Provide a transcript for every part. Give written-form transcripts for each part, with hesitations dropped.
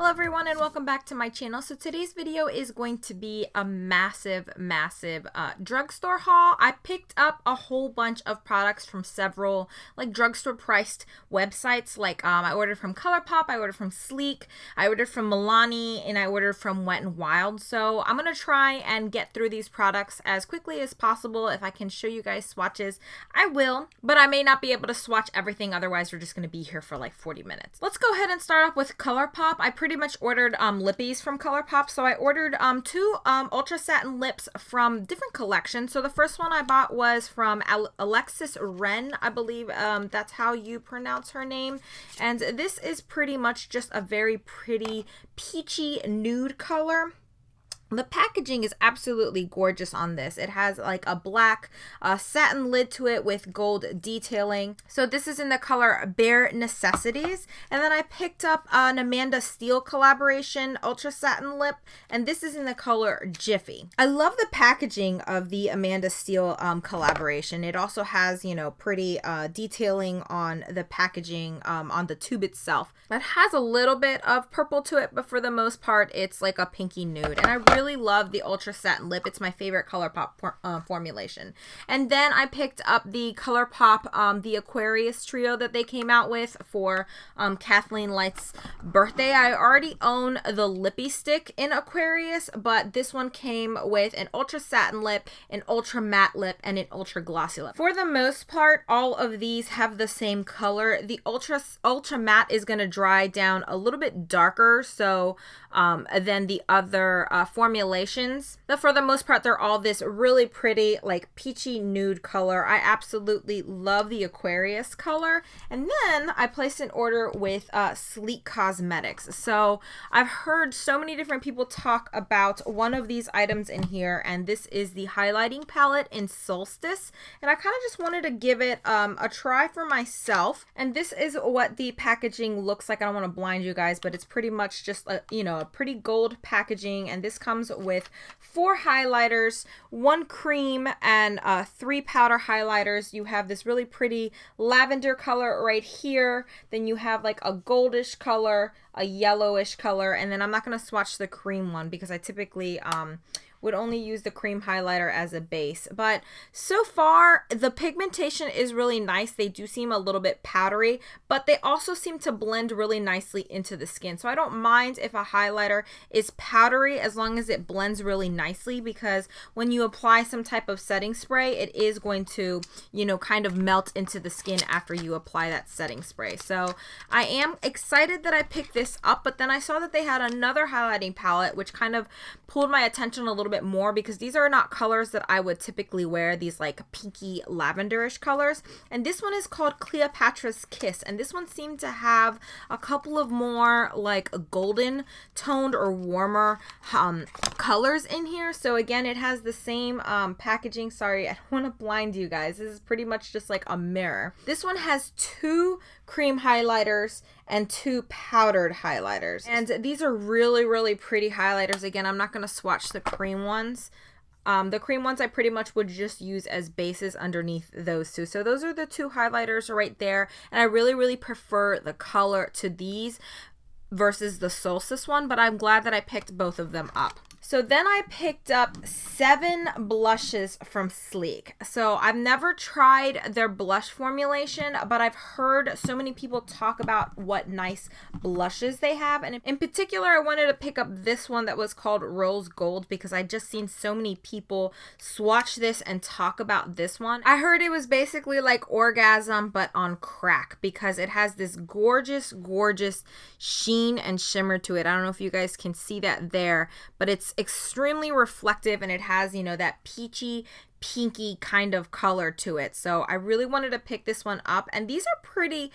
Hello everyone and welcome back to my channel. So today's video is going to be a massive drugstore haul. I picked up a whole bunch of products from several like drugstore priced websites. Like I ordered from Colourpop, I ordered from Sleek, I ordered from Melon, and I ordered from Wet n Wild. So I'm gonna try and get through these products as quickly as possible. If I can show you guys swatches, I will, but I may not be able to swatch everything, otherwise we're just gonna be here for like 40 minutes. Let's go ahead and start off with Colourpop. I pretty much ordered lippies from Colourpop. So I ordered two ultra satin lips from different collections. So the first one I bought was from Alexis Ren, I believe that's how you pronounce her name. And this is pretty much just a very pretty peachy nude color. The packaging is absolutely gorgeous on this. It has like a black satin lid to it with gold detailing. So this is in the color Bare Necessities. And then I picked up an Amanda Steele collaboration ultra satin lip, and this is in the color Jiffy. I love the packaging of the Amanda Steele collaboration. It also has, you know, pretty detailing on the packaging on the tube itself. It has a little bit of purple to it, but for the most part it's like a pinky nude, and I really love the ultra satin lip. It's my favorite Colourpop formulation. And then I picked up the Colourpop the Aquarius trio that they came out with for Kathleen Light's birthday. I already own the lippy stick in Aquarius, but this one came with an ultra satin lip, an ultra matte lip, and an ultra glossy lip. For the most part, all of these have the same color. The ultra matte is going to dry down a little bit darker so than the other formulations. But for the most part, they're all this really pretty like peachy nude color. I absolutely love the Aquarius color. And then I placed an order with Sleek Cosmetics. So I've heard so many different people talk about one of these items in here, and this is the highlighting palette in Solstice. And I kind of just wanted to give it a try for myself. And this is what the packaging looks like. I don't want to blind you guys, but it's pretty much just a, you know, a pretty gold packaging, and this comes with 4 highlighters, 1 cream, and 3 powder highlighters. You have this really pretty lavender color right here, then you have like a goldish color, a yellowish color, and then I'm not going to swatch the cream one because I typically would only use the cream highlighter as a base. But so far the pigmentation is really nice. They do seem a little bit powdery, but they also seem to blend really nicely into the skin. So I don't mind if a highlighter is powdery as long as it blends really nicely, because when you apply some type of setting spray, it is going to, you know, kind of melt into the skin after you apply that setting spray. So I am excited that I picked this up, but then I saw that they had another highlighting palette which kind of pulled my attention a little bit more, because these are not colors that I would typically wear, these like pinky lavenderish colors. And this one is called Cleopatra's Kiss, and this one seemed to have a couple of more like golden toned or warmer colors in here. So again, it has the same packaging. Sorry, I don't want to blind you guys. This is pretty much just like a mirror. This one has 2 cream highlighters and 2 powdered highlighters, and these are really pretty highlighters. Again, I'm not going to swatch the cream ones. The cream ones I pretty much would just use as bases underneath those 2. So those are the 2 highlighters right there, and I really prefer the color to these versus the Solstice one, but I'm glad that I picked both of them up. So then I picked up 7 blushes from Sleek. So I've never tried their blush formulation, but I've heard so many people talk about what nice blushes they have. And in particular, I wanted to pick up this one that was called Rose Gold, because I just seen so many people swatch this and talk about this one. I heard it was basically like Orgasm, but on crack, because it has this gorgeous sheen and shimmer to it. I don't know if you guys can see that there, but it's extremely reflective, and it has, you know, that peachy pinky kind of color to it. So I really wanted to pick this one up, and these are pretty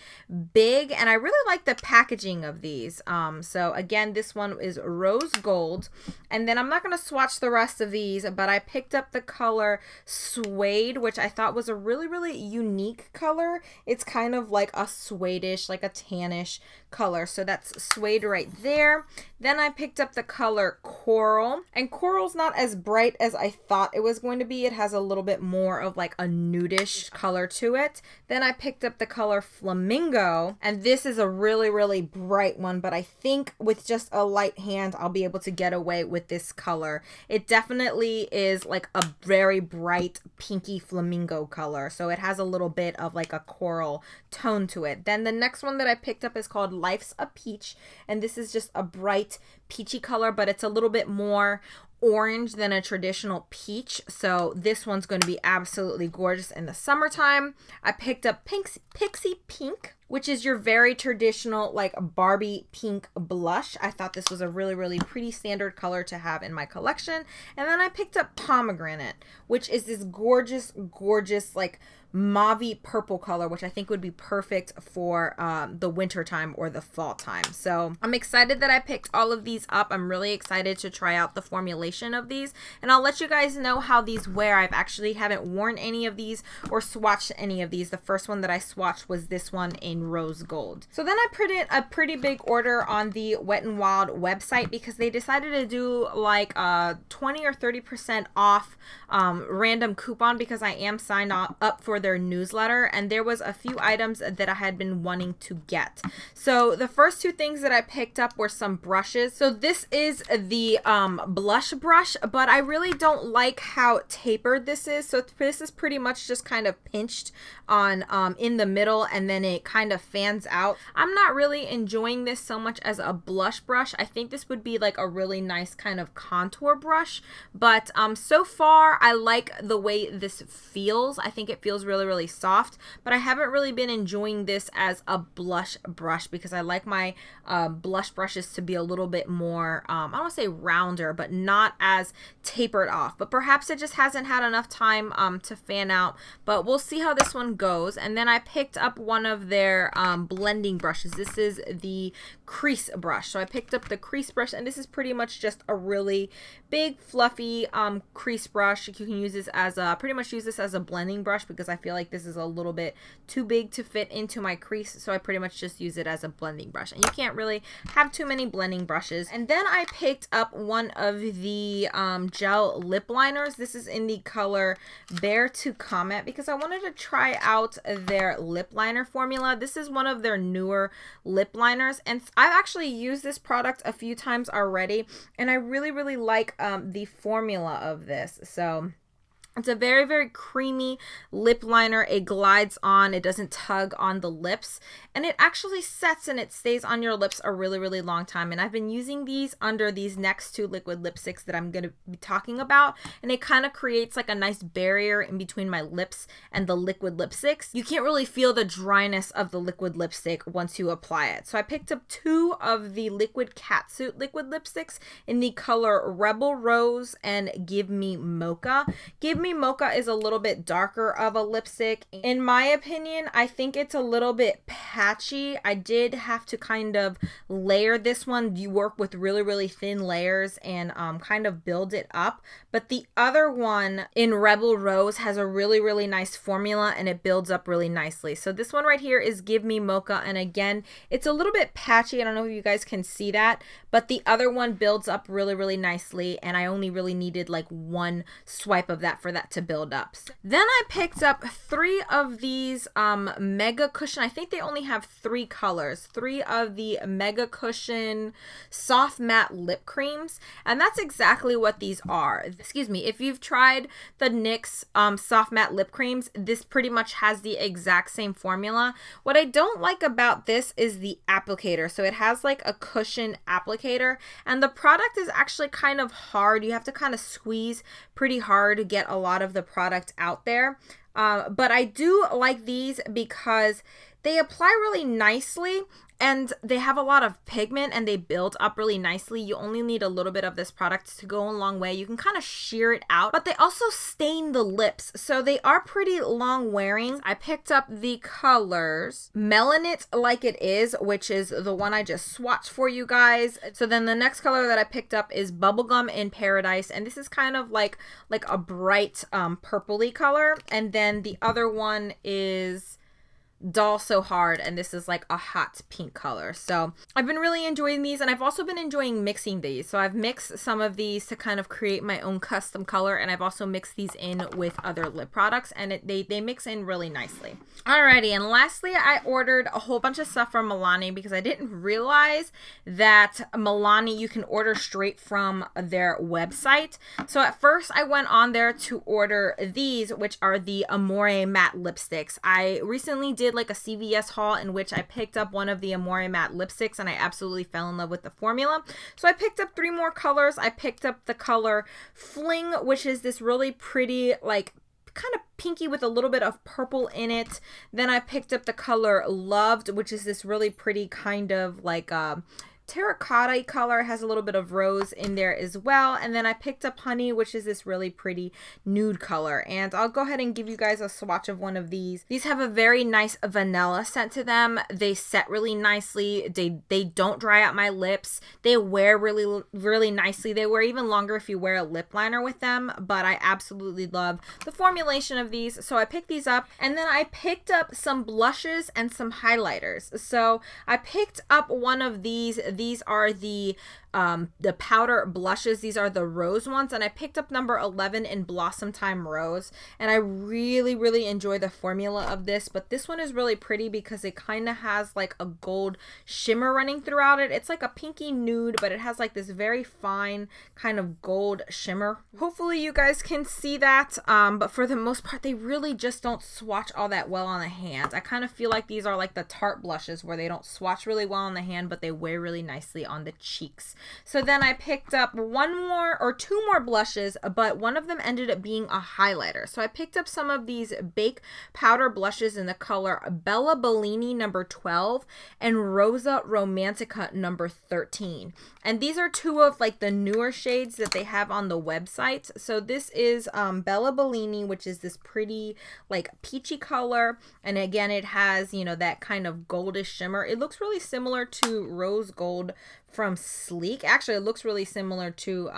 big, and I really like the packaging of these. So again, this one is Rose Gold, and then I'm not going to swatch the rest of these, but I picked up the color Suede, which I thought was a really unique color. It's kind of like a suede-ish, like a tannish color. So that's Suede right there. Then I picked up the color Coral, and Coral's not as bright as I thought it was going to be. It has a a little bit more of like a nudish color to it. Then I picked up the color Flamingo, and this is a really, really bright one, but I think with just a light hand, I'll be able to get away with this color. It definitely is like a very bright pinky flamingo color. So it has a little bit of like a coral tone to it. Then the next one that I picked up is called Life's a Peach, and this is just a bright peachy color, but it's a little bit more orange than a traditional peach. So this one's going to be absolutely gorgeous in the summertime. I picked up Pixie Pink, which is your very traditional like Barbie pink blush. I thought this was a really, really pretty standard color to have in my collection. And then I picked up Pomegranate, which is this gorgeous, gorgeous like mauve purple color, which I think would be perfect for the winter time or the fall time. So I'm excited that I picked all of these up. I'm really excited to try out the formulation of these, and I'll let you guys know how these wear. I've actually haven't worn any of these or swatched any of these. The first one that I swatched was this one in rose gold. So then I put in a pretty big order on the Wet n Wild website because they decided to do like a 20 or 30% off random coupon because I am signed up for their newsletter, and there was a few items that I had been wanting to get. So the first two things that I picked up were some brushes. So this is the blush brush, but I really don't like how tapered this is. So this is pretty much just kind of pinched on in the middle, and then it kind of fans out. I'm not really enjoying this so much as a blush brush. I think this would be like a really nice kind of contour brush, but so far I like the way this feels. I think it feels really, really soft, but I haven't really been enjoying this as a blush brush because I like my blush brushes to be a little bit more, I don't want to say rounder, but not as tapered off. But perhaps it just hasn't had enough time to fan out, but we'll see how this one goes. And then I picked up one of their blending brushes. This is the Crease Brush. So I picked up the Crease Brush, and this is pretty much just a really big fluffy crease brush. You can use this as a, pretty much use this as a blending brush because I feel like this is a little bit too big to fit into my crease, so I pretty much just use it as a blending brush, and you can't really have too many blending brushes. And then I picked up one of the gel lip liners. This is in the color Bear to Comet because I wanted to try out their lip liner formula. This is one of their newer lip liners, and I've actually used this product a few times already, and I really, really like the formula of this. So it's a very, very creamy lip liner. It glides on, it doesn't tug on the lips, and it actually sets and it stays on your lips a really, really long time. And I've been using these under these next two liquid lipsticks that I'm going to be talking about, and it kind of creates like a nice barrier in between my lips and the liquid lipsticks. You can't really feel the dryness of the liquid lipstick once you apply it. So I picked up two of the liquid Catsuit liquid lipsticks in the color Rebel Rose and Give Me Mocha. Give Me Mocha is a little bit darker of a lipstick. In my opinion, I think it's a little bit patchy. I did have to kind of layer this one. You work with really, really thin layers and kind of build it up. But the other one in Rebel Rose has a really, really nice formula, and it builds up really nicely. So this one right here is Give Me Mocha, and again, it's a little bit patchy. I don't know if you guys can see that, but the other one builds up really, really nicely, and I only really needed like one swipe of that for that to build up. Then I picked up three of these Mega Cushion. I think they only have three colors. Three of the Mega Cushion soft matte lip creams, and that's exactly what these are. Excuse me, if you've tried the NYX soft matte lip creams, this pretty much has the exact same formula. What I don't like about this is the applicator. So it has like a cushion applicator, and the product is actually kind of hard. You have to kind of squeeze pretty hard to get a lot of the product out there. But I do like these because they apply really nicely, and they have a lot of pigment, and they build up really nicely. You only need a little bit of this product to go a long way. You can kind of shear it out, but they also stain the lips, so they are pretty long wearing. I picked up the colors Melon It Like It Is, which is the one I just swatched for you guys. So then the next color that I picked up is Bubblegum in Paradise, and this is kind of like a bright purpley color. And then the other one is dull so hard, and this is like a hot pink color. So I've been really enjoying these, and I've also been enjoying mixing these. So I've mixed some of these to kind of create my own custom color, and I've also mixed these in with other lip products, and they mix in really nicely. Alrighty, and lastly, I ordered a whole bunch of stuff from Melon because I didn't realize that Melon you can order straight from their website. So at first I went on there to order these, which are the Amore matte lipsticks. I recently did like a CVS haul in which I picked up one of the Amore matte lipsticks, and I absolutely fell in love with the formula. So I picked up 3 more colors. I picked up the color Fling, which is this really pretty, like, kind of pinky with a little bit of purple in it. Then I picked up the color Loved, which is this really pretty kind of like terracotta color, has a little bit of rose in there as well. And then I picked up Honey, which is this really pretty nude color, and I'll go ahead and give you guys a swatch of one of these. These have a very nice vanilla scent to them. They set really nicely. They don't dry out my lips. They wear really nicely. They wear even longer if you wear a lip liner with them, but I absolutely love the formulation of these. So I picked these up, and then I picked up some blushes and some highlighters. So I picked up one of these. These are the powder blushes. These are the rose ones, and I picked up number 11 in Blossom Time Rose, and I really enjoy the formula of this. But this one is really pretty because it kind of has like a gold shimmer running throughout it. It's like a pinky nude, but it has like this very fine kind of gold shimmer. Hopefully you guys can see that, but for the most part they really just don't swatch all that well on the hand. I kind of feel like these are like the Tarte blushes where they don't swatch really well on the hand, but they wear really nicely on the cheeks. So then I picked up 2 more blushes, but one of them ended up being a highlighter. So I picked up some of these Bake Powder blushes in the color Bella Bellini number 12 and Rosa Romantica number 13. And these are 2 of like the newer shades that they have on the website. So this is Bella Bellini, which is this pretty like peachy color, and again it has, you know, that kind of goldish shimmer. It looks really similar to Rose Gold from Sleek. Actually, it looks really similar to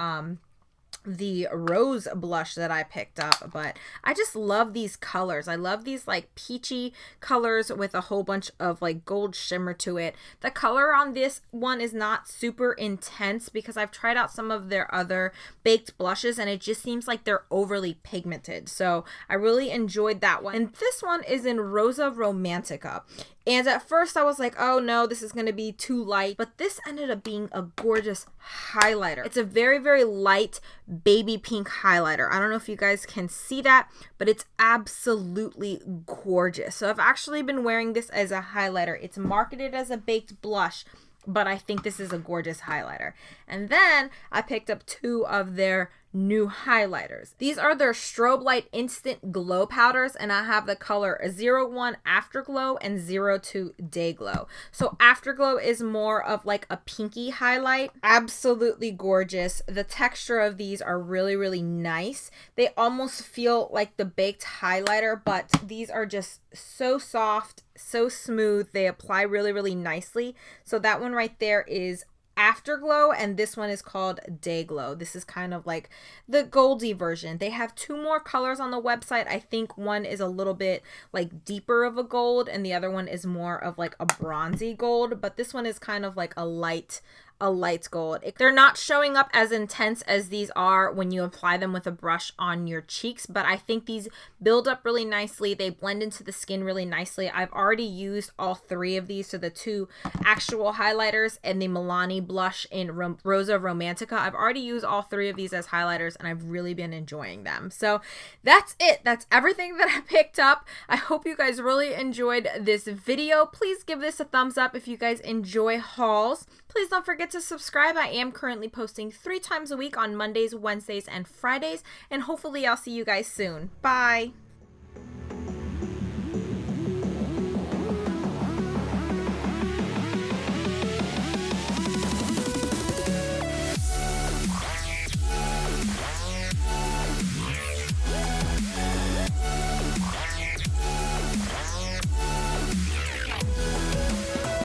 the rose blush that I picked up, but I just love these colors. I love these like peachy colors with a whole bunch of like gold shimmer to it. The color on this one is not super intense because I've tried out some of their other baked blushes and it just seems like they're overly pigmented. So I really enjoyed that one. And this one is in Rosa Romantica. And at first I was like, oh no, this is going to be too light, but this ended up being a gorgeous highlighter. It's a very light baby pink highlighter. I don't know if you guys can see that, but it's absolutely gorgeous. So I've actually been wearing this as a highlighter. It's marketed as a baked blush, but I think this is a gorgeous highlighter. And then I picked up 2 of their new highlighters. These are their Strobe Light Instant Glow Powders, and I have the color 01 Afterglow and 02 Day Glow. So Afterglow is more of like a pinky highlight. Absolutely gorgeous. The texture of these are really nice. They almost feel like the baked highlighter, but these are just so soft, so smooth. They apply really nicely. So that one right there is Afterglow, and this one is called Day Glow. This is kind of like the goldy version. They have 2 more colors on the website. I think one is a little bit like deeper of a gold and the other one is more of like a bronzy gold, but this one is kind of like a light gold. They're not showing up as intense as these are when you apply them with a brush on your cheeks, but I think these build up really nicely. They blend into the skin really nicely. I've already used all 3 of these, so the 2 actual highlighters and the Melon blush in Rosa Romantica. I've already used all 3 of these as highlighters and I've really been enjoying them. So that's it. That's everything that I picked up. I hope you guys really enjoyed this video. Please give this a thumbs up if you guys enjoy hauls. Please don't forget to subscribe. I am currently posting 3 times a week on Mondays, Wednesdays, and Fridays, and hopefully I'll see you guys soon. Bye!